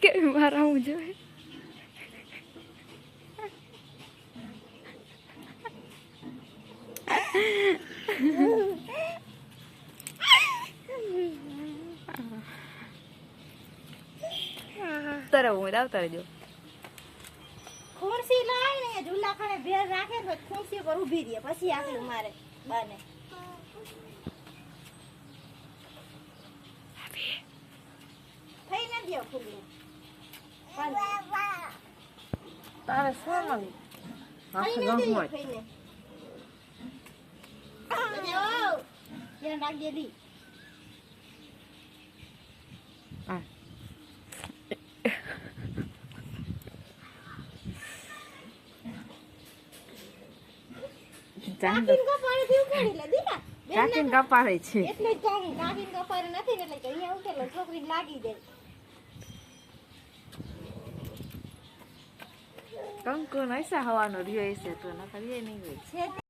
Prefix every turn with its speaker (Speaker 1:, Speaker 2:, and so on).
Speaker 1: કેવી વાર આવું જોઈએ તારે હું આવતા રહેજો
Speaker 2: ખુરશી લાય ને ઝૂલા ખાને ભેર રાખે તો ખુરશી પર ઊભી રહે પછી આકલું મારે બાને થઈ ન દયો ફૂલી
Speaker 1: તારે શું માંગી
Speaker 2: થઈ ન દયો થઈને જો યાર નાખ દેલી કાકીન કપાળે દીવ કરી લે દીકા
Speaker 1: કાકીન કપાળે છે
Speaker 2: એટલે જ કહું કાકીન કપાળે નથી ને એટલે કે અહીંયા ઉકેલો છોકરીને લાગી જાય
Speaker 1: કંકુ નૈસા હવાનો રહ્યો છે તો ન કરીએ નહીં હોય
Speaker 2: છે